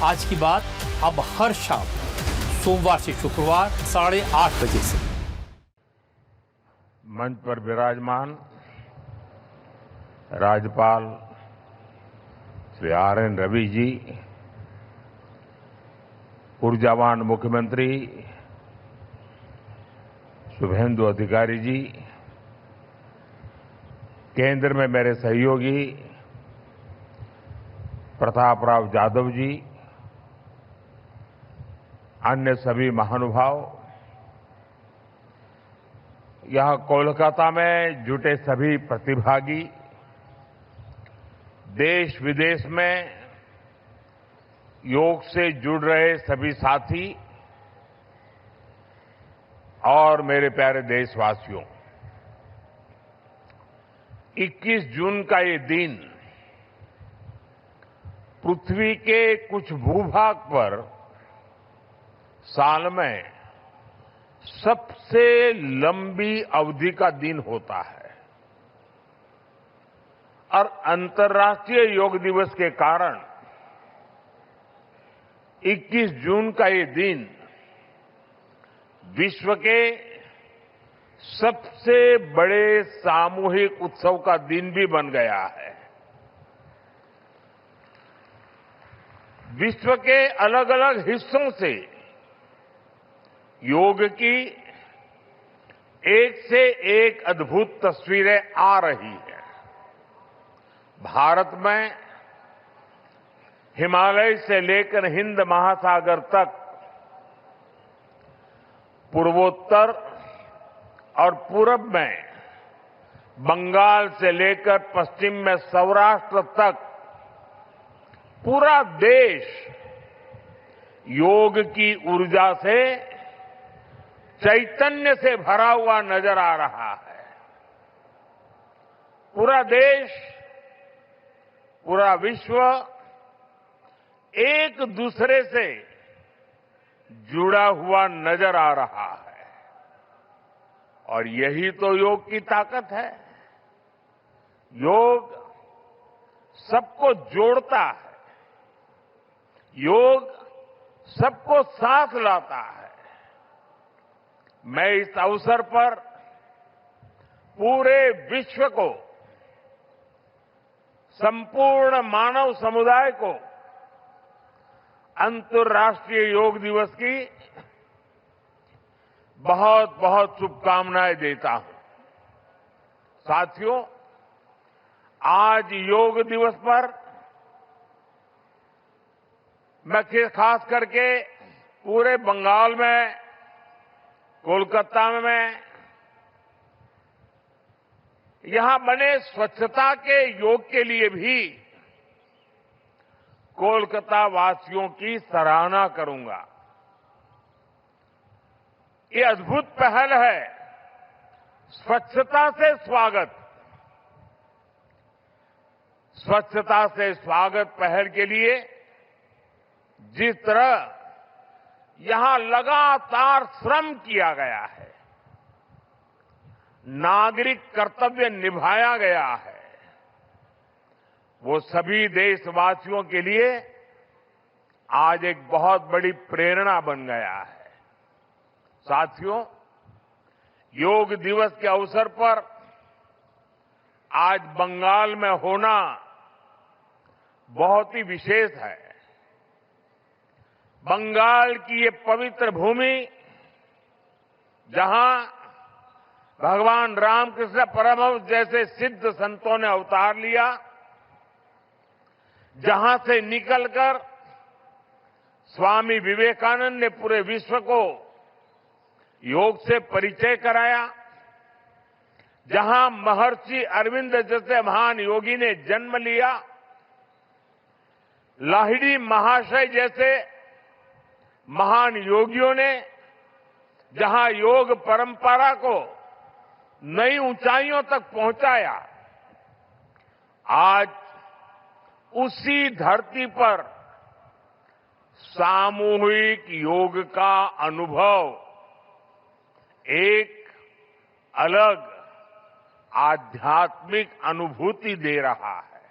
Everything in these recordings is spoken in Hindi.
आज की बात अब हर शाम सोमवार से शुक्रवार 8:30 बजे से। मंच पर विराजमान राज्यपाल श्री RN रवि जी, ऊर्जावान मुख्यमंत्री शुभेंदु अधिकारी जी, केंद्र में मेरे सहयोगी प्रताप राव जाधव जी, अन्य सभी महानुभाव, यहां कोलकाता में जुटे सभी प्रतिभागी, देश विदेश में योग से जुड़ रहे सभी साथी और मेरे प्यारे देशवासियों, 21 जून का ये दिन पृथ्वी के कुछ भूभाग पर साल में सबसे लंबी अवधि का दिन होता है और अंतर्राष्ट्रीय योग दिवस के कारण 21 जून का ये दिन विश्व के सबसे बड़े सामूहिक उत्सव का दिन भी बन गया है। विश्व के अलग अलग हिस्सों से योग की एक से एक अद्भुत तस्वीरें आ रही हैं। भारत में हिमालय से लेकर हिंद महासागर तक, पूर्वोत्तर और पूरब में बंगाल से लेकर पश्चिम में सौराष्ट्र तक पूरा देश योग की ऊर्जा से, चैतन्य से भरा हुआ नजर आ रहा है। पूरा देश, पूरा विश्व एक दूसरे से जुड़ा हुआ नजर आ रहा है और यही तो योग की ताकत है। योग सबको जोड़ता है, योग सबको साथ लाता है। मैं इस अवसर पर पूरे विश्व को, संपूर्ण मानव समुदाय को अंतर्राष्ट्रीय योग दिवस की बहुत बहुत शुभकामनाएं देता हूं। साथियों, आज योग दिवस पर मैं खास करके पूरे बंगाल में, कोलकाता में यहां बने स्वच्छता के योग के लिए भी कोलकाता वासियों की सराहना करूंगा। ये अद्भुत पहल है, स्वच्छता से स्वागत। स्वच्छता से स्वागत पहल के लिए जिस तरह यहां लगातार श्रम किया गया है, नागरिक कर्तव्य निभाया गया है, वो सभी देशवासियों के लिए आज एक बहुत बड़ी प्रेरणा बन गया है। साथियों, योग दिवस के अवसर पर आज बंगाल में होना बहुत ही विशेष है। बंगाल की ये पवित्र भूमि, जहां भगवान रामकृष्ण परमहंस जैसे सिद्ध संतों ने अवतार लिया, जहां से निकलकर स्वामी विवेकानंद ने पूरे विश्व को योग से परिचय कराया, जहां महर्षि अरविंद जैसे महान योगी ने जन्म लिया, लाहिड़ी महाशय जैसे महान योगियों ने जहां योग परंपरा को नई ऊंचाइयों तक पहुंचाया, आज उसी धरती पर सामूहिक योग का अनुभव एक अलग आध्यात्मिक अनुभूति दे रहा है।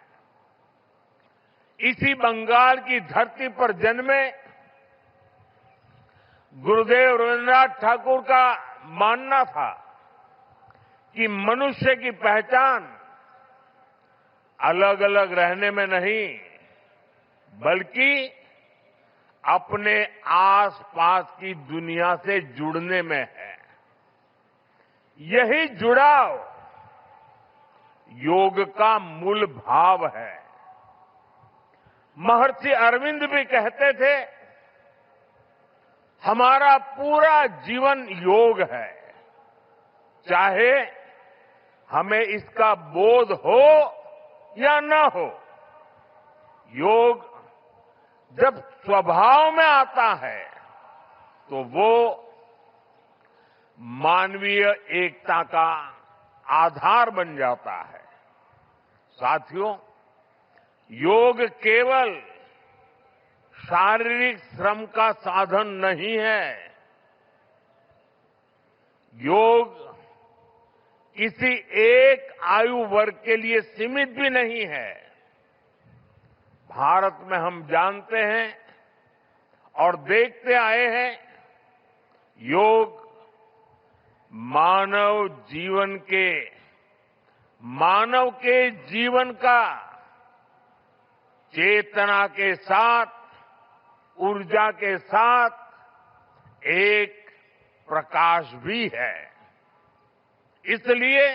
इसी बंगाल की धरती पर जन्मे गुरुदेव रविन्द्रनाथ ठाकुर का मानना था कि मनुष्य की पहचान अलग अलग रहने में नहीं, बल्कि अपने आसपास की दुनिया से जुड़ने में है। यही जुड़ाव योग का मूल भाव है। महर्षि अरविंद भी कहते थे, हमारा पूरा जीवन योग है, चाहे हमें इसका बोध हो या न हो। योग जब स्वभाव में आता है तो वो मानवीय एकता का आधार बन जाता है। साथियों, योग केवल शारीरिक श्रम का साधन नहीं है। योग किसी एक आयु वर्ग के लिए सीमित भी नहीं है। भारत में हम जानते हैं और देखते आए हैं, योग मानव के जीवन का चेतना के साथ, ऊर्जा के साथ एक प्रकाश भी है। इसलिए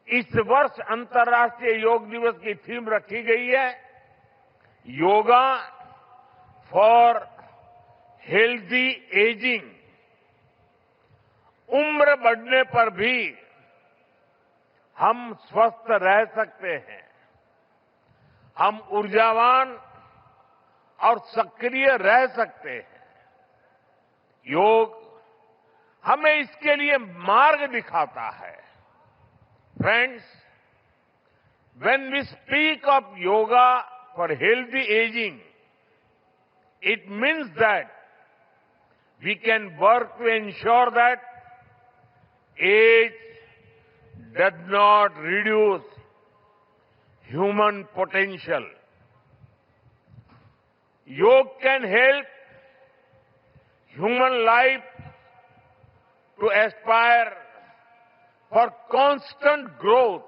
इस वर्ष अंतर्राष्ट्रीय योग दिवस की थीम रखी गई है, योगा फॉर हेल्दी एजिंग। उम्र बढ़ने पर भी हम स्वस्थ रह सकते हैं, हम ऊर्जावान और सक्रिय रह सकते हैं। योग हमें इसके लिए मार्ग दिखाता है। Friends, when we speak of yoga for healthy aging, it means that we can work to ensure that age does not reduce human potential. Yoga can help human life to aspire for constant growth.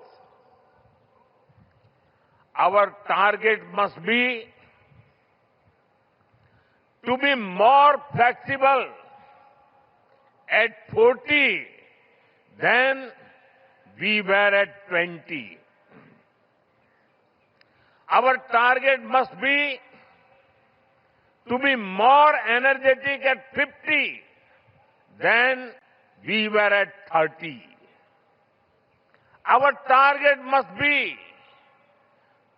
Our target must be to be more flexible at 40 than we were at 20. Our target must be to be more energetic at 50 than we were at 30. Our target must be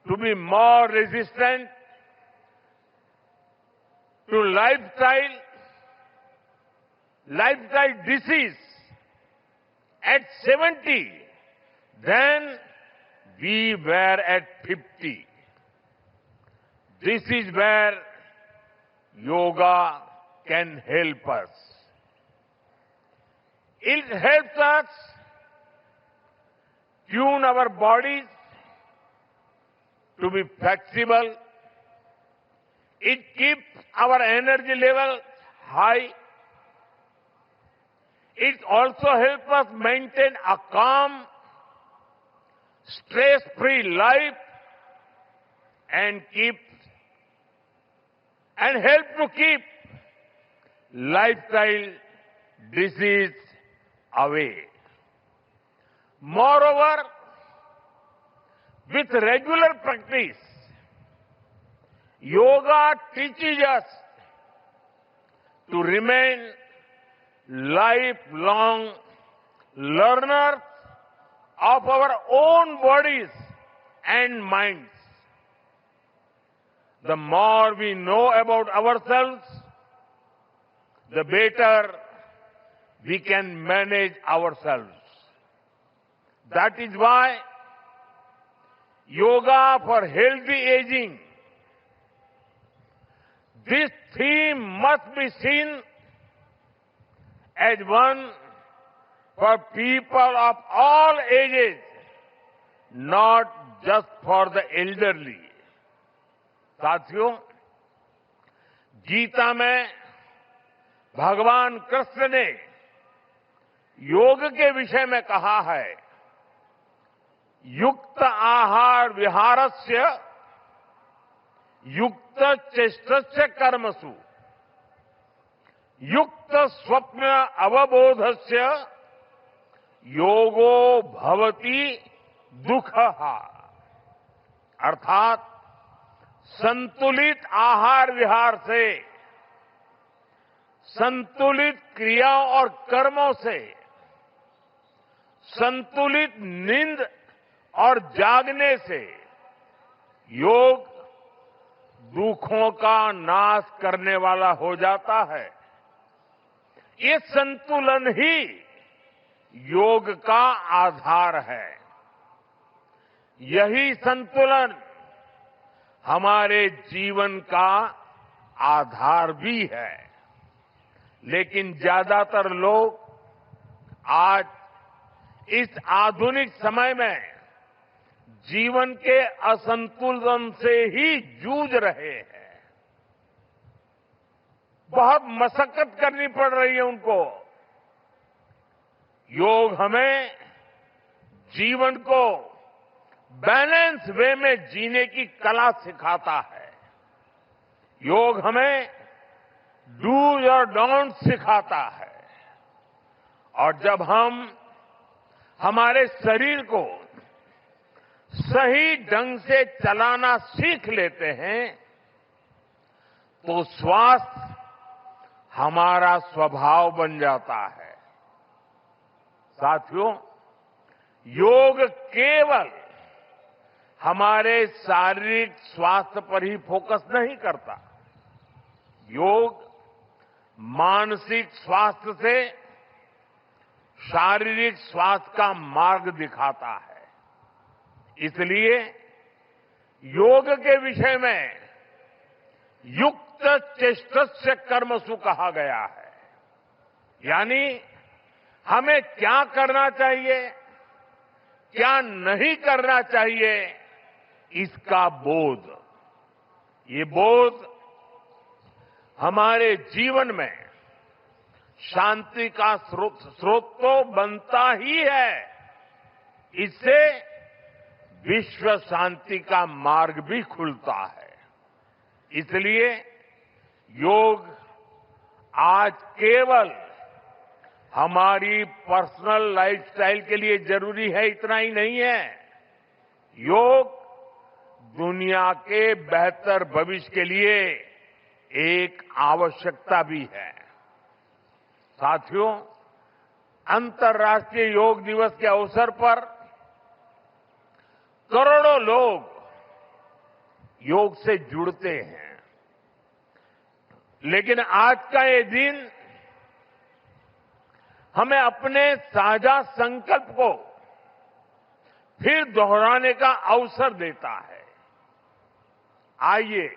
to be more resistant to lifestyle disease at 70 than we were at 50. This is where yoga can help us. It helps us tune our bodies to be flexible. It keeps our energy level high. It also helps us maintain a calm, stress-free life and help to keep lifestyle disease away. Moreover, with regular practice, yoga teaches us to remain lifelong learners of our own bodies and minds. The more we know about ourselves, the better we can manage ourselves. That is why yoga for healthy aging, this theme must be seen as one for people of all ages, not just for the elderly. साथियों, गीता में भगवान कृष्ण ने योग के विषय में कहा है, युक्त आहार विहारस्य युक्त चेष्टस्य कर्मसु युक्त स्वप्न अवबोधस्य योगो भवति दुःखः। अर्थात संतुलित आहार विहार से, संतुलित क्रियाओं और कर्मों से, संतुलित नींद और जागने से योग दुखों का नाश करने वाला हो जाता है। ये संतुलन ही योग का आधार है। यही संतुलन हमारे जीवन का आधार भी है। लेकिन ज्यादातर लोग आज इस आधुनिक समय में जीवन के असंतुलन से ही जूझ रहे हैं। बहुत मशक्कत करनी पड़ रही है उनको। योग हमें जीवन को बैलेंस वे में जीने की कला सिखाता है। योग हमें डूज और डोंट सिखाता है। और जब हम हमारे शरीर को सही ढंग से चलाना सीख लेते हैं तो स्वास्थ्य हमारा स्वभाव बन जाता है। साथियों, योग केवल हमारे शारीरिक स्वास्थ्य पर ही फोकस नहीं करता। योग मानसिक स्वास्थ्य से शारीरिक स्वास्थ्य का मार्ग दिखाता है। इसलिए योग के विषय में युक्त चेष्टस्य कर्मसु कहा गया है। यानी हमें क्या करना चाहिए, क्या नहीं करना चाहिए, इसका बोध। ये बोध हमारे जीवन में शांति का स्रोत तो बनता ही है, इससे विश्व शांति का मार्ग भी खुलता है। इसलिए योग आज केवल हमारी पर्सनल लाइफस्टाइल के लिए जरूरी है, इतना ही नहीं है। योग दुनिया के बेहतर भविष्य के लिए एक आवश्यकता भी है। साथियों, अंतर्राष्ट्रीय योग दिवस के अवसर पर करोड़ों लोग योग से जुड़ते हैं। लेकिन आज का ये दिन हमें अपने साझा संकल्प को फिर दोहराने का अवसर देता है। आइए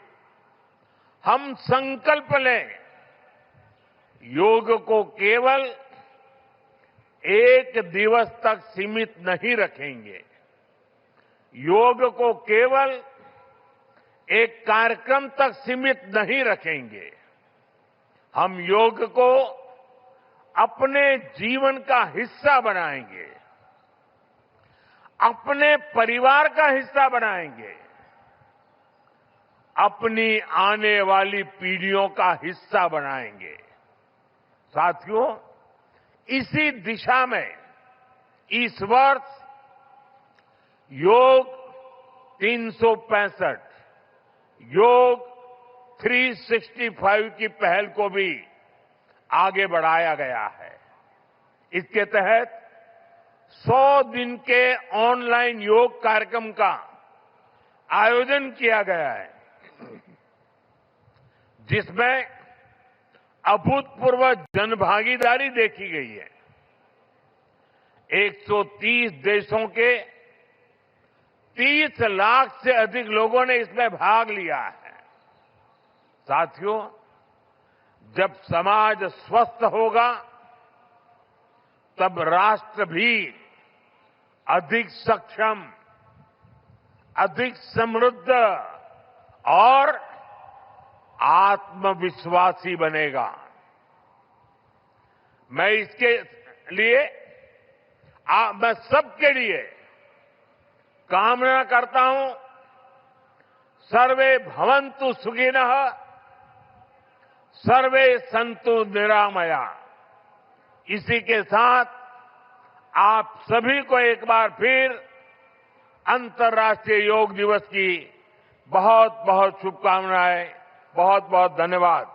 हम संकल्प लें, योग को केवल एक दिवस तक सीमित नहीं रखेंगे। योग को केवल एक कार्यक्रम तक सीमित नहीं रखेंगे। हम योग को अपने जीवन का हिस्सा बनाएंगे, अपने परिवार का हिस्सा बनाएंगे, अपनी आने वाली पीढ़ियों का हिस्सा बनाएंगे। साथियों, इसी दिशा में इस वर्ष योग 365 योग 365 की पहल को भी आगे बढ़ाया गया है। इसके तहत 100 दिन के ऑनलाइन योग कार्यक्रम का आयोजन किया गया है, जिसमें अभूतपूर्व जनभागीदारी देखी गई है। 130 देशों के 30 लाख से अधिक लोगों ने इसमें भाग लिया है। साथियों, जब समाज स्वस्थ होगा तब राष्ट्र भी अधिक सक्षम, अधिक समृद्ध और आत्मविश्वासी बनेगा। मैं इसके लिए मैं सबके लिए कामना करता हूं, सर्वे भवन्तु सुखिनः, सर्वे सन्तु निरामया। इसी के साथ आप सभी को एक बार फिर अंतर्राष्ट्रीय योग दिवस की बहुत बहुत शुभकामनाएं, बहुत बहुत धन्यवाद।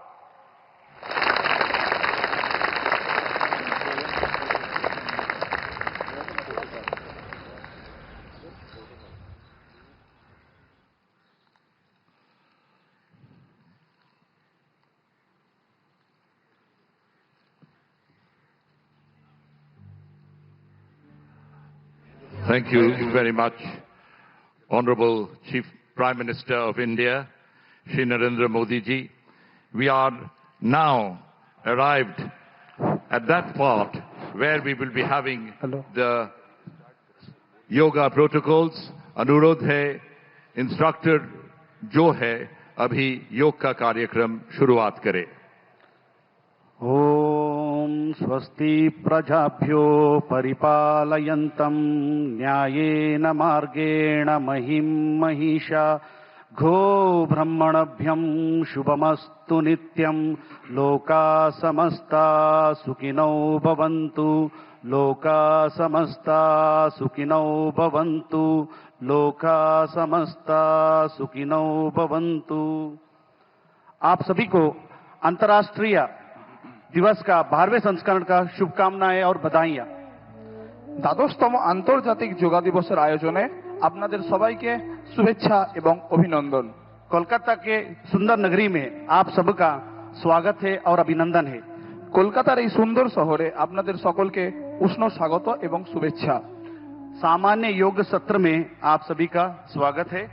Thank you very much, Honorable Chief Prime Minister of India, Shri Narendra Modi ji. We are now arrived at that part where we will be having the yoga protocols. अनुरोध है इंस्ट्रक्टर जो है अभी योग का कार्यक्रम शुरुआत करे। ओम स्वस्ति प्रजाभ्यो परिपालयन्तं न्यायेन मार्गेण महिं महिषा घो ब्रह्मणभ्यं शुभमस्तु नित्यं लोका समस्ता सुखिनो भवन्तु लोका समस्ता सुखिनो भवन्तु लोका समस्ता सुखिनो भवन्तु। आप सभी को अंतर्राष्ट्रीय दिवस का 12वें संस्करण का शुभकामनाएं और बधाइयां। দ্বাদশতম আন্তর্জাতিক যোগা দিবসের আয়োজনে আপনাদের সবাইকে শুভেচ্ছা এবং অভিনন্দন। कोलकाता के सुंदर नगरी में आप सबका स्वागत है और अभिनंदन है। কলকাতার এই সুন্দর শহরে আপনাদের সকলকে উষ্ণ স্বাগত এবং শুভেচ্ছা। सामान्य योग सत्र में आप सभी का स्वागत है।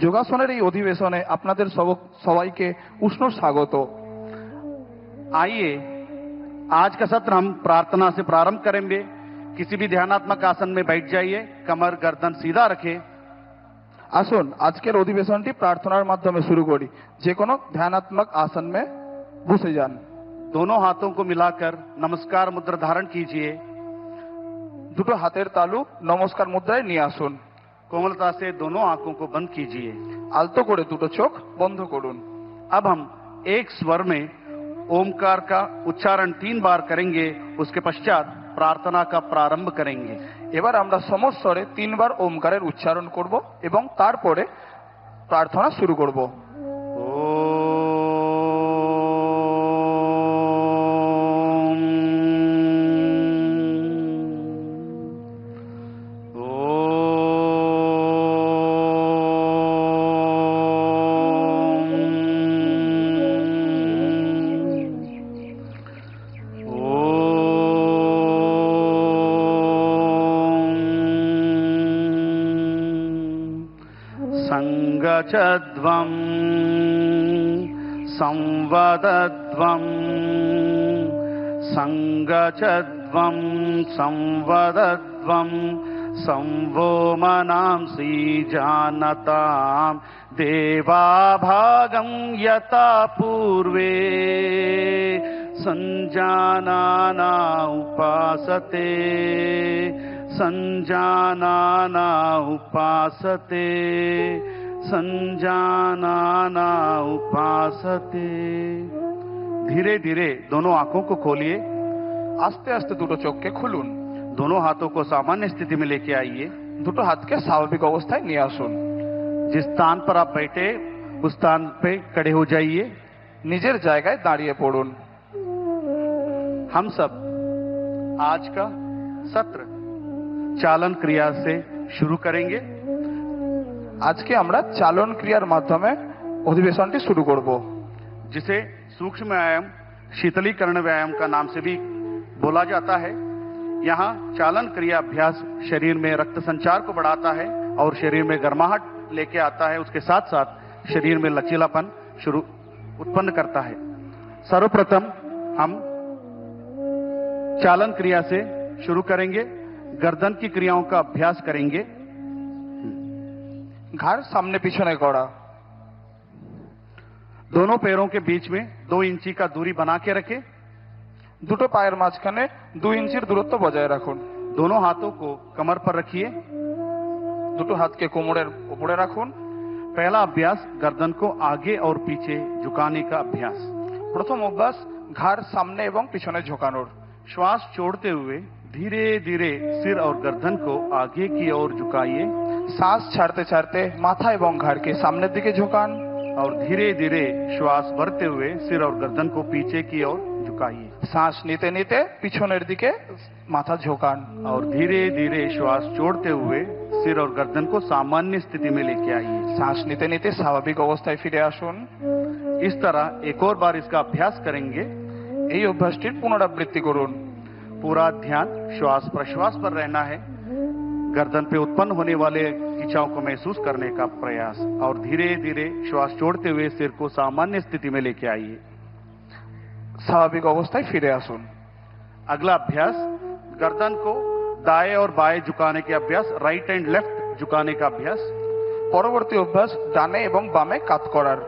যোগাসনের এই অধিবেশনে আপনাদের সবাইকে উষ্ণ স্বাগত। आइए आज का सत्र हम प्रार्थना से प्रारंभ करेंगे। किसी भी ध्यानात्मक आसन में बैठ जाइए, कमर गर्दन सीधा रखें। আসুন আজকের অধিবেশনটি প্রার্থনার মাধ্যমে শুরু করি। যে কোনো ধ্যানাত্মক आसन में বসে যান। दोनों हाथों को मिलाकर नमस्कार मुद्रा धारण कीजिए। দুটো হাতের তালু নমস্কার মুদ্রায় নিয়ে আসুন। कोमलता से दोनों आंखों को बंद कीजिए। আলতো করে দুটো চোখ বন্ধ করুন। अब हम एक स्वर में ओमकार का उच्चारण 3 बार करेंगे, उसके पश्चात प्रार्थना का प्रारंभ करेंगे। এবার আমরা সমস্বরে 3 বার ওমকারের উচ্চারণ করব এবং তারপরে প্রার্থনা শুরু করব। संगचध्वं संवदध्वं संगचध्वं संवदध्वं संवो मनांसि जानतां देवाभागं यथा पूर्वे संजानाना उपासते संजानाना उपासते संजानाना उपासते। धीरे धीरे दोनों आंखों को खोलिए। আস্তে আস্তে দুটো চোখকে খুলুন। दोनों हाथों को सामान्य स्थिति में लेके आइए। দুটো হাতকে স্বাভাবিক অবস্থায় নিয়ে আসুন। जिस स्थान पर आप बैठे उस स्थान पे खड़े हो जाइए। নিজের জায়গায় দাঁড়িয়ে পড়ুন। हम सब आज का सत्र चालन क्रिया से शुरू करेंगे। আজকে আমরা চালন ক্রিয়ার মাধ্যমে অধিবেশনটি শুরু করব, जिसे सूक्ष्म व्यायाम शीतलीकरण व्यायाम का नाम से भी बोला जाता है। यहाँ चालन क्रिया अभ्यास शरीर में रक्त संचार को बढ़ाता है और शरीर में गर्माहट लेके आता है। उसके साथ साथ शरीर में लचीलापन उत्पन्न करता है। सर्वप्रथम हम चालन क्रिया से शुरू करेंगे। गर्दन की क्रियाओं का अभ्यास करेंगे। ঘাড় সামনে পিছনে করা। दोनों पैरों के बीच में 2 इंची का दूरी बना के रखें। দুটো পায়ের মাঝখানে 2 ইঞ্চির দূরত্ব বজায় রাখুন। दोनों हाथों को कमर पर रखिए। দুটো হাতকে কোমরের উপরে রাখুন। पहला अभ्यास गर्दन को आगे और पीछे झुकाने का अभ्यास। প্রথম অভ্যাস ঘাড় সামনে এবং পিছনে ঝোঁকানোর। श्वास छोड़ते हुए धीरे धीरे सिर और गर्दन को आगे की ओर झुकाइए শ্বাস ছাড়তে ছাড়তে মাথা এবং ঘাড়কে সামনের দিকে ঝোঁকান और धीरे धीरे श्वास भरते हुए सिर और गर्दन को पीछे की ओर झुकाइए শ্বাস নিতে নিতে পিছনের দিকে মাথা ঝোঁকান और धीरे धीरे श्वास छोड़ते हुए सिर और गर्दन को सामान्य स्थिति में लेके आइए। শ্বাস নিতে নিতে স্বাভাবিক অবস্থায় ফিরে আসুন। इस तरह एक और बार इसका अभ्यास करेंगे। এই অভ্যাসটির পুনরাবৃত্তি করুন। पूरा ध्यान श्वास प्रश्वास पर रहना है। गर्दन पे उत्पन्न होने वाले खिंचाव को महसूस करने का प्रयास और धीरे धीरे श्वास छोड़ते हुए सिर को सामान्य स्थिति में लेके आइए। স্বাভাবিক অবস্থায় ফিরে আসুন। अगला अभ्यास गर्दन को दाएं और बाएं झुकाने के अभ्यास, राइट एंड लेफ्ट झुकाने का अभ्यास। পরবর্তী অভ্যাস ডানে এবং বামে কাত করার।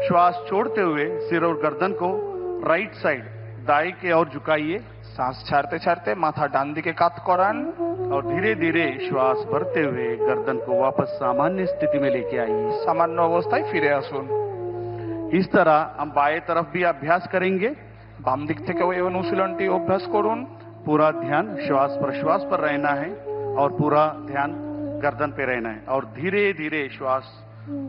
श्वास छोड़ते हुए सिर और गर्दन को राइट साइड दाएं की ओर झुकाइए শ্বাস ছাড়তে ছাড়তে মাথা ডান দিকে কাত করান और धीरे धीरे श्वास भरते हुए गर्दन को वापस सामान्य स्थिति में लेके आइए। সামান্য অবস্থায় ফিরে আসুন। इस तरह हम बाएं तरफ भी अभ्यास करेंगे। বাম দিক থেকেও এই অনুশীলনটি অভ্যাস করুন। पूरा ध्यान श्वास प्रश्वास पर रहना है और पूरा ध्यान गर्दन पे रहना है और धीरे धीरे श्वास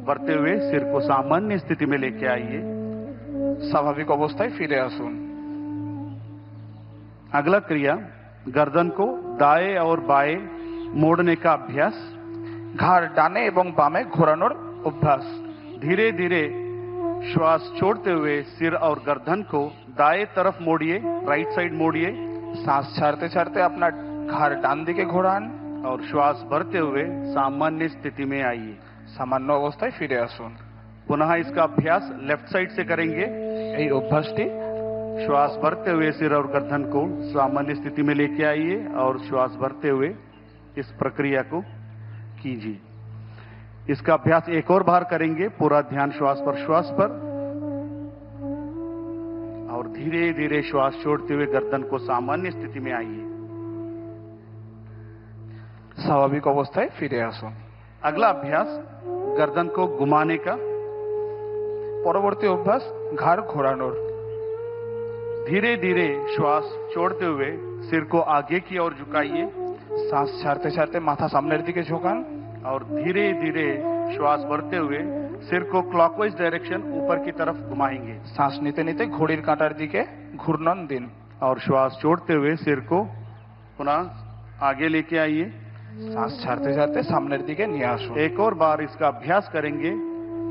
भरते हुए सिर को सामान्य स्थिति में लेके आइए। স্বাভাবিক অবস্থায় ফিরে আসুন। अगला क्रिया गर्दन को दाएं और बाएं मोड़ने का अभ्यास। ঘাড় ডানে এবং বামে ঘোরানোর অভ্যাস। धीरे धीरे श्वास छोड़ते हुए सिर और गर्दन को दाएं तरफ मोड़िए, राइट साइड मोड़िए শ্বাস ছাড়তে ছাড়তে আপনার ঘাড় ডান দিকে ঘোরান और श्वास भरते हुए सामान्य स्थिति में आइए। সামান্য অবস্থায় ফিরে আসুন। पुनः इसका अभ्यास लेफ्ट साइड से करेंगे। এই অভ্যাসটি श्वास भरते हुए सिर और गर्दन को सामान्य स्थिति में लेके आइए और श्वास भरते हुए इस प्रक्रिया को कीजिए। इसका अभ्यास एक और बार करेंगे। पूरा ध्यान श्वास प्रश्वास पर और धीरे धीरे श्वास छोड़ते हुए गर्दन को सामान्य स्थिति में आइए। স্বাভাবিক অবস্থায় ফিরে আসুন। अगला अभ्यास गर्दन को घुमाने का। পরবর্তী অভ্যাস ঘাড় ঘোরানোর। धीरे धीरे श्वास छोड़ते हुए सिर को आगे की ओर झुकाइए শ্বাস ছাড়তে ছাড়তে মাথা সামনের দিকে ঝোঁকান और धीरे धीरे श्वास भरते हुए सिर को क्लॉकवाइज डायरेक्शन ऊपर की तरफ घुमाएंगे শ্বাস নিতে নিতে ঘড়ির কাঁটার দিকে ঘূর্ণন দিন और श्वास छोड़ते हुए सिर को पुनः आगे लेके आइए। শ্বাস ছাড়তে ছাড়তে সামনের দিকে নিয়ে আসুন। एक और बार इसका अभ्यास करेंगे।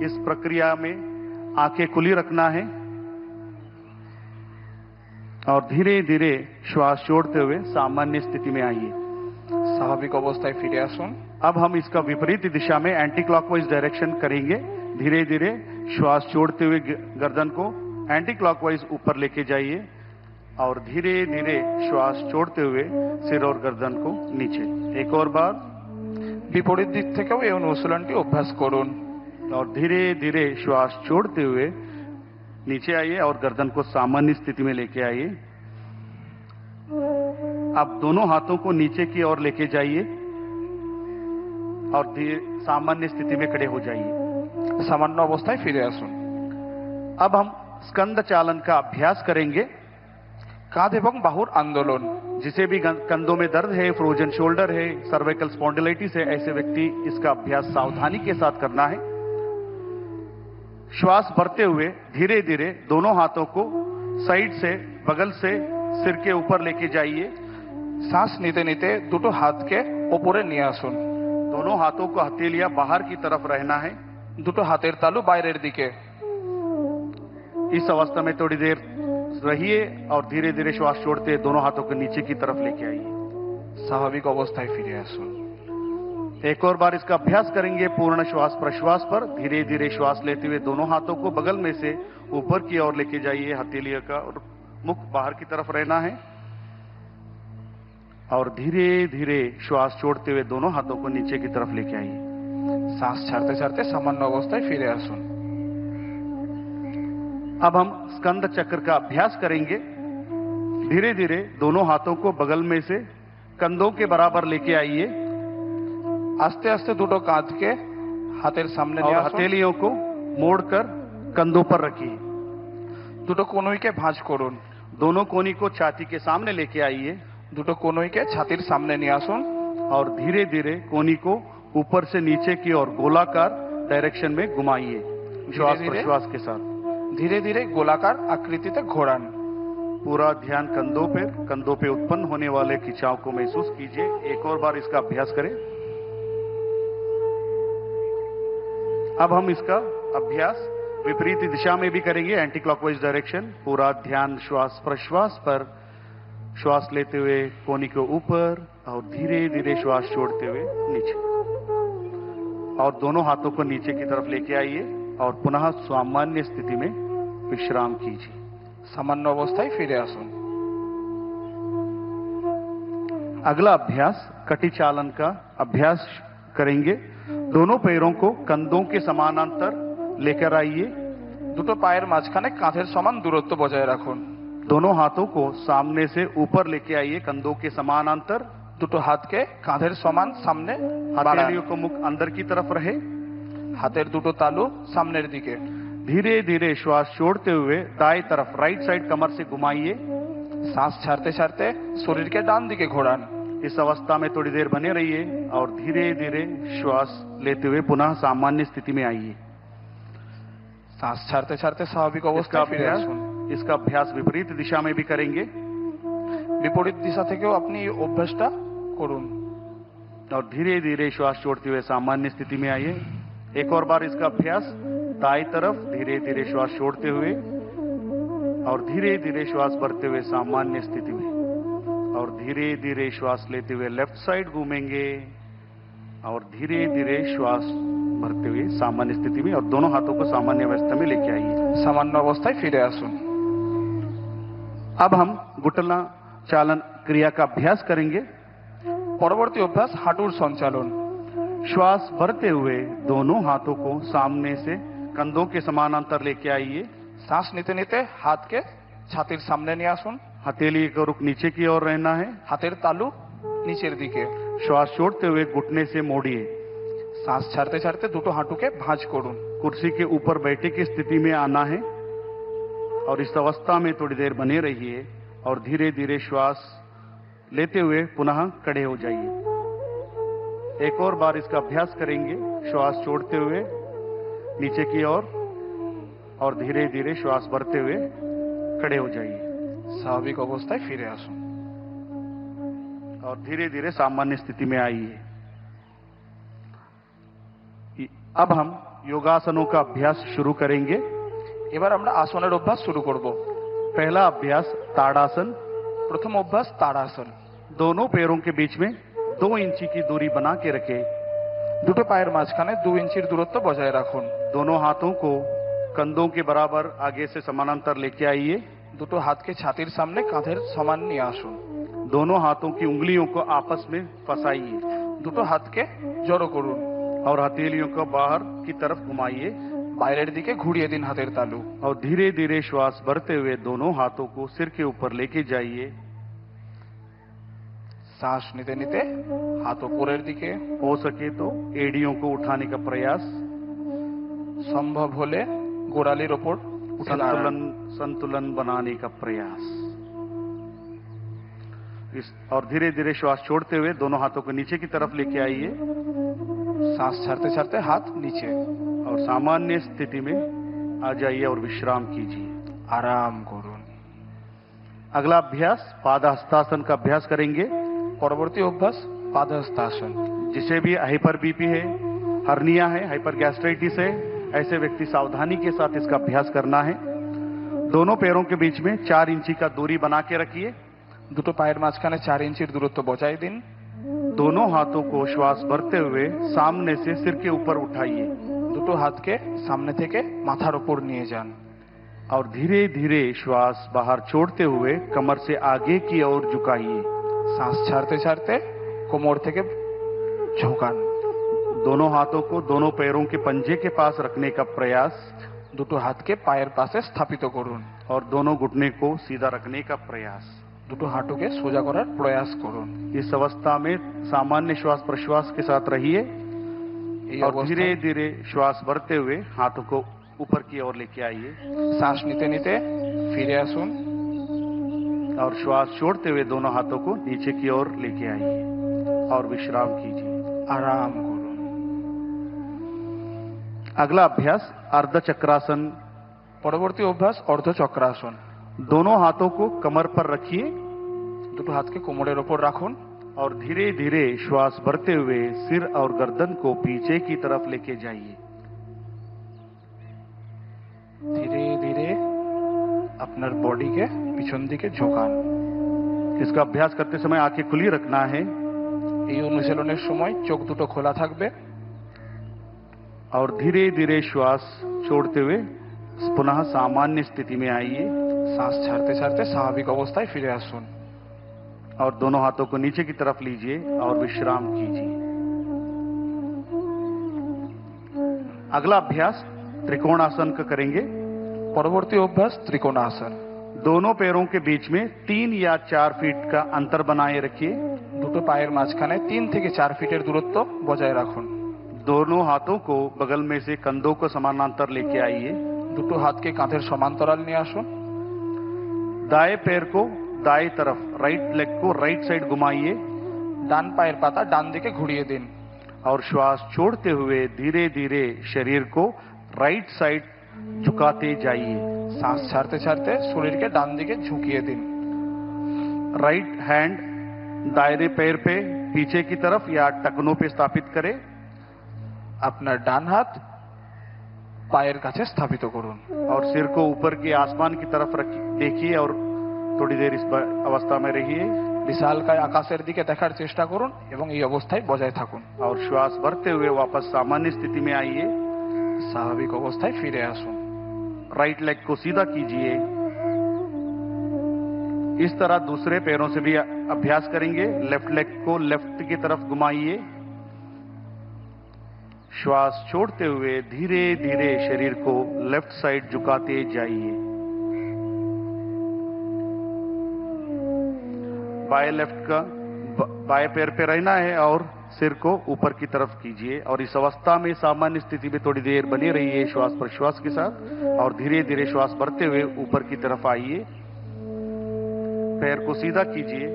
इस प्रक्रिया में आंखें खुली रखना है और धीरे धीरे श्वास छोड़ते हुए सामान्य स्थिति में आइए। স্বাভাবিক অবস্থায় ফিরে আসুন। अब हम इसका विपरीत दिशा में एंटी क्लॉकवाइज डायरेक्शन करेंगे। धीरे धीरे श्वास छोड़ते हुए गर्दन को एंटी क्लॉकवाइज ऊपर लेके जाइए और धीरे धीरे श्वास छोड़ते हुए सिर और गर्दन को नीचे। एक और बार বিপরীত দিক থেকেও এই অনুশীলনটি অভ্যাস করুন और धीरे धीरे श्वास छोड़ते हुए नीचे आइए और गर्दन को सामान्य स्थिति में लेके आइए। अब दोनों हाथों को नीचे की ओर लेके जाइए और सामान्य स्थिति में खड़े हो जाइए। সামান্য অবস্থায় ফিরে আসুন। अब हम स्कंद चालन का अभ्यास करेंगे। কাঁধ এবং বাহুর আন্দোলন। जिसे भी कंधों में दर्द है, फ्रोजन शोल्डर है, सर्वाइकल स्पॉन्डिलाइटिस है, ऐसे व्यक्ति इसका अभ्यास सावधानी के साथ करना है। श्वास भरते हुए धीरे धीरे दोनों हाथों को साइड से, बगल से सिर के ऊपर लेके जाइए। শ্বাস নিতে নিতে দুটো হাতকে ওপরে নিয়ে আসুন। दोनों हाथों को हथेलियां बाहर की तरफ रहना है। দুটো হাতের তালু বাইরের দিকে। इस अवस्था में थोड़ी देर रहिए और धीरे धीरे श्वास छोड़ते दोनों हाथों को नीचे की तरफ लेके आइए। স্বাভাবিক অবস্থায় ফিরে আসুন। एक और बार इसका अभ्यास करेंगे। पूर्ण श्वास प्रश्वास पर धीरे धीरे श्वास लेते हुए दोनों हाथों को बगल में से ऊपर की ओर लेके जाइए। हथेलियों का और मुख बाहर की तरफ रहना है और धीरे धीरे श्वास छोड़ते हुए दोनों हाथों को नीचे की तरफ लेके आइए। শ্বাস ছাড়তে ছাড়তে সামান্য অবস্থায় ফিরে আসুন। अब हम स्कंद चक्र का अभ्यास करेंगे। धीरे धीरे दोनों हाथों को बगल में से कंधों के बराबर लेके आइए আস্তে আস্তে দুটো কাঁধকে হাতের সামনে और নিয়ে আসুন। हथेलियों को मोड़कर कंधों पर रखिए। দুটো কনুইকে ভাঁজ করুন। दोनों कोनी को छाती के सामने लेके आइए দুটো কনুইকে ছাতির সামনে নিয়ে আসুন और धीरे धीरे कोनी को ऊपर से नीचे की ओर गोलाकार डायरेक्शन में घुमाइए श्वास धीरे-धीरे? प्रश्वास के साथ। ধীরে ধীরে গোলাকার আকৃতিতে ঘোরান। पूरा ध्यान कंधों पे उत्पन्न होने वाले खिंचाव को महसूस कीजिए। एक और बार इसका अभ्यास करें। अब हम इसका अभ्यास विपरीत दिशा में भी करेंगे, एंटी क्लॉकवाइज डायरेक्शन। पूरा ध्यान श्वास प्रश्वास पर, श्वास लेते हुए कोनी को ऊपर और धीरे धीरे श्वास छोड़ते हुए नीचे, और दोनों हाथों को नीचे की तरफ लेके आइए और पुनः सामान्य स्थिति में विश्राम कीजिए। সামান্য অবস্থায় ফিরে আসুন। अगला अभ्यास कटी चालन का अभ्यास करेंगे। दोनों पैरों को कंधों के समानांतर लेकर आइए। দুটো পায়ের মাঝখানে কাঁধের সমান দূরত্ব বজায় রাখুন। दोनों हाथों को सामने से ऊपर लेके आइए कंधों के समानांतर। দুটো হাতকে কাঁধের সমান সামনে বাড়ান। हथेलियों को मुख अंदर की तरफ रहे। হাতের দুটো তালু সামনের দিকে। धीरे धीरे श्वास छोड़ते हुए दाएं तरफ राइट साइड कमर से घुमाइए। শ্বাস ছাড়তে ছাড়তে শরীরকে ডান দিকে ঘোরান। इस अवस्था में थोड़ी देर बने रहिए और धीरे धीरे श्वास लेते हुए पुनः सामान्य स्थिति में आइए। শ্বাস ছাড়তে ছাড়তে স্বাভাবিক इसका অবস্থায় ফিরে अभ्यास আসুন। इसका अभ्यास विपरीत दिशा में भी करेंगे বিপরীত দিশা থেকেও আপনি এই অভ্যাসটা করুন। और धीरे धीरे श्वास छोड़ते हुए सामान्य स्थिति में आइए। एक और बार इसका अभ्यास दाएं तरफ धीरे धीरे श्वास छोड़ते हुए और धीरे धीरे श्वास भरते हुए सामान्य स्थिति में, और धीरे धीरे श्वास लेते हुए लेफ्ट साइड घूमेंगे और धीरे धीरे श्वास भरते हुए सामान्य स्थिति में, और दोनों हाथों को सामान्य अवस्था में लेके आइए। সামান্য অবস্থায় ফিরে আসুন। अब हम घुटना चालन क्रिया का अभ्यास करेंगे। পরবর্তী অভ্যাস হাঁটুর সঞ্চালন। श्वास भरते हुए दोनों हाथों को सामने से कंधों के समानांतर लेके आइए। শ্বাস নিতে নিতে হাতকে ছাতির সামনে নিয়ে আসুন। हथेली का रुख नीचे की ओर रहना है। হাতের তালু নিচের দিকে। श्वास छोड़ते हुए घुटने से मोड़िए। শ্বাস ছাড়তে ছাড়তে দুটো হাঁটুকে ভাঁজ করুন। कुर्सी के ऊपर बैठे की स्थिति में आना है और इस अवस्था में थोड़ी देर बने रहिए और धीरे धीरे श्वास लेते हुए पुनः खड़े हो जाइए। एक और बार इसका अभ्यास करेंगे। श्वास छोड़ते हुए नीचे की ओर और धीरे धीरे श्वास भरते हुए खड़े हो जाइए স্বাভাবিক অবস্থায় ফিরে আসুন। और धीरे धीरे सामान्य स्थिति में आइए। अब हम योगासनों का अभ्यास शुरू करेंगे। এবার আমরা আসনের অভ্যাস শুরু করব। पहला अभ्यास ताड़ासन। প্রথম অভ্যাস তাড়াসন। दोनों पैरों के बीच में 2 इंची की दूरी बना के रखें। দুটো পায়ের মাঝখানে 2 ইঞ্চির দূরত্ব বজায় রাখুন। दोनों हाथों को कंधों के बराबर आगे से समानांतर लेके आइए। দুটো হাতকে ছাতির সামনে কাঁধের সমান নিয়ে আসুন। दोनों हाथों की उंगलियों को आपस में फंसाइए দুটো হাতকে জড়ো করুন। और हथेलियों को बाहर की तरफ घुमाइए বাইরের দিকে ঘুরিয়ে দিন হাতের তালু। और धीरे धीरे श्वास भरते हुए दोनों हाथों को सिर के ऊपर लेके जाइए। শ্বাস নিতে নিতে হাত উপরের দিকে, हो सके तो एड़ियों को उठाने का प्रयास, সম্ভব হলে গোড়ালির ওপর উঠে দাঁড়ান। संतुलन बनाने का प्रयास। और धीरे धीरे श्वास छोड़ते हुए दोनों हाथों को नीचे की तरफ लेके आइए শ্বাস ছাড়তে ছাড়তে হাত নিচে। और सामान्य स्थिति में आ जाइए और विश्राम कीजिए। আরাম করুন। अगला अभ्यास पादहस्तासन का अभ्यास करेंगे। পরবর্তী অভ্যাস পাদহস্তাসন। जिसे भी हाइपर बीपी है, हर्निया है, हाइपर गैस्ट्राइटिस है, ऐसे व्यक्ति सावधानी के साथ इसका अभ्यास करना है। दोनों पैरों के बीच में 4 इंची का दूरी बना के रखिए। দুটো পায়ের মাঝখানে 4 ইঞ্চির দূরত্ব বজায় দিন। दोनों हाथों को श्वास भरते हुए सामने से सिर के ऊपर उठाइए দুটো হাতকে সামনে থেকে মাথার উপর নিয়ে যান। और धीरे धीरे श्वास बाहर छोड़ते हुए कमर से आगे की ओर झुकाइए। শ্বাস ছাড়তে ছাড়তে কোমর থেকে ঝোঁকান। दोनों हाथों को दोनों पैरों के पंजे के पास रखने का प्रयास। দুটো হাতকে পায়ের পাশে স্থাপিত করুন और दोनों घुटने को सीधा रखने का प्रयास। দুটো হাঁটুকে সোজা করার প্রয়াস করুন इस अवस्था में सामान्य श्वास प्रश्वास के साथ रहिए এই और অবস্থায় धीरे धीरे श्वास भरते हुए हाथों को ऊपर की ओर लेके आइए শ্বাস নিতে নিতে ফিরে আসুন और श्वास छोड़ते हुए दोनों हाथों को नीचे की ओर लेके आइए और विश्राम कीजिए। আরাম করুন अगला अभ्यास अर्ध चक्रासन। পরবর্তী অভ্যাস অর্ধচক্রাসন दोनों हाथों को कमर पर रखिए দুটো হাতকে কোমরের ওপর রাখুন और धीरे धीरे श्वास भरते हुए सिर और गर्दन को पीछे की तरफ लेके जाइए। ধীরে ধীরে আপনার বডিকে পিছন দিকে ঝোঁকান इसका अभ्यास करते समय आंखें खुली रखना है এই অনুশীলনের সময় চোখ দুটো খোলা থাকবে और धीरे धीरे श्वास छोड़ते हुए पुनः सामान्य स्थिति में आइए শ্বাস ছাড়তে ছাড়তে স্বাভাবিক অবস্থায় ফিরে আসুন और दोनों हाथों को नीचे की तरफ लीजिए और विश्राम कीजिए। अगला अभ्यास त्रिकोणासन का करेंगे। পরবর্তী অভ্যাস ত্রিকোণাসন दोनों पैरों के बीच में 3 या 4 फीट का अंतर बनाए रखिए। দুটো পায়ের মাঝখানে 3 থেকে 4 ফিটের দূরত্ব বজায় রাখুন दोनों हाथों को बगल में से कंधों को समानांतर लेके आइए। দুটো হাতকে কাঁধের সমান্তরাল নিয়ে আসুন दाएं पैर को दाएं तरफ, राइट लेग को राइट साइड घुमाइए ডান পায়ের পাতা ডান দিকে ঘুরিয়ে দিন और श्वास छोड़ते हुए धीरे धीरे शरीर को राइट साइड झुकाते जाइए। শ্বাস ছাড়তে ছাড়তে শরীরকে ডান দিকে ঝুঁকিয়ে দিন राइट हैंड दायरे पैर पे पीछे की तरफ या टखनों पे स्थापित करें আপনার ডান হাত পায়ের কাছে স্থাপিত করুন और सिर को ऊपर के आसमान की तरफ देखिए और थोड़ी देर इस अवस्था में रहिए বিশালকায় আকাশের দিকে দেখার চেষ্টা করুন এবং এই অবস্থায় বজায় থাকুন और श्वास भरते हुए वापस सामान्य स्थिति में आइए। স্বাভাবিক অবস্থায় ফিরে আসুন राइट लेग को सीधा कीजिए। इस तरह दूसरे पैरों से भी अभ्यास करेंगे। लेफ्ट लेग को लेफ्ट की तरफ घुमाइए, श्वास छोड़ते हुए धीरे धीरे शरीर को लेफ्ट साइड झुकाते जाइए। बाएं लेफ्ट का बाएं पैर पे रहना है और सिर को ऊपर की तरफ कीजिए और इस अवस्था में सामान्य स्थिति में थोड़ी देर बने रहिए श्वास प्रश्वास के साथ और धीरे धीरे श्वास भरते हुए ऊपर की तरफ आइए। पैर को सीधा कीजिए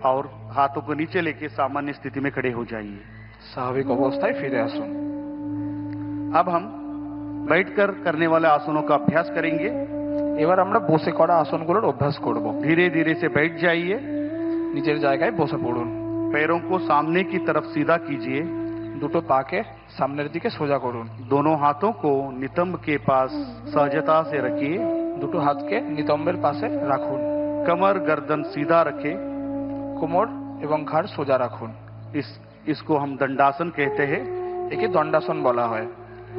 और हाथों को नीचे लेके सामान्य स्थिति में खड़े हो जाइए। স্বাভাবিক অবস্থায় ফিরে আসুন अब हम बैठकर करने वाले आसनों का अभ्यास करेंगे। এবার আমরা বসে করা আসনগুলোর অভ্যাস করব धीरे धीरे से बैठ जाइए। নিজের জায়গায় বসে পড়ুন पैरों को सामने की तरफ सीधा कीजिए। দুটো পাকে সামনের দিকে সোজা করুন दोनों हाथों को नितंब के पास सहजता से रखिए। দুটো হাতকে নিতম্বের পাশে রাখুন कमर गर्दन सीधा रखें। কোমর এবং ঘাড় সোজা রাখুন इसको हम दंडासन कहते हैं। একে দণ্ডাসন বলা হয়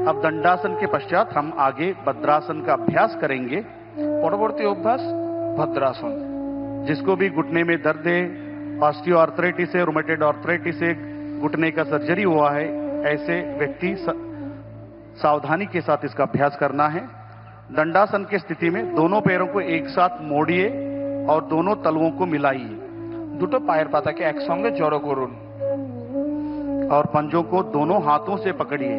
अब दंडासन के पश्चात हम आगे भद्रासन का अभ्यास करेंगे। পরবর্তী অভ্যাস ভদ্রাসন जिसको भी घुटने में दर्द है, ऑस्टियोआर्थराइटिस है, रूमेटॉइड आर्थराइटिस है, घुटने का सर्जरी हुआ है, ऐसे व्यक्ति सावधानी के साथ इसका अभ्यास करना है। दंडासन की स्थिति में दोनों पैरों को एक साथ मोड़िए और दोनों तलवों को मिलाइए দুটো পায়ের পাতাকে একসঙ্গে জড়ো করুন और पंजों को दोनों हाथों से पकड़िए।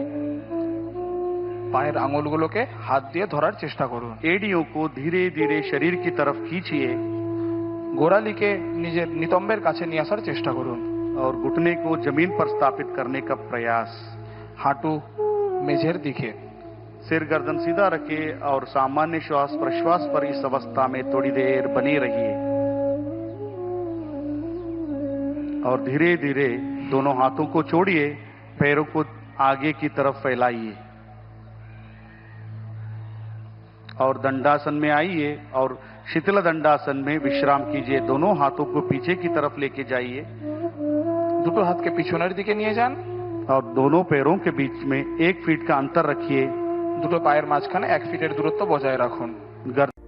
পায়ের আঙুলগুলোকে হাত দিয়ে ধরার চেষ্টা করুন एड़ियों को धीरे धीरे शरीर की तरफ खींचिए গোড়ালিকে নিজের নিতম্বের কাছে নিয়ে আসার চেষ্টা করুন और घुटने को जमीन पर स्थापित करने का प्रयास। হাঁটু মেঝের दिखे सिर गर्दन सीधा रखिए और सामान्य श्वास प्रश्वास पर इस अवस्था में थोड़ी देर बने रहिए और धीरे धीरे दोनों हाथों को छोड़िए, पैरों को आगे की तरफ फैलाइए और दंडासन में आइए और शीतल दंडासन में विश्राम कीजिए। दोनों हाथों को पीछे की तरफ लेके जाइए দুটো হাতকে পিছনের দিকে নিয়ে যান और दोनों पैरों के बीच में 1 फीट का अंतर रखिए। দুটো পায়ের মাঝখানে 1 ফিটের দূরত্ব বজায় রাখুন गर्दन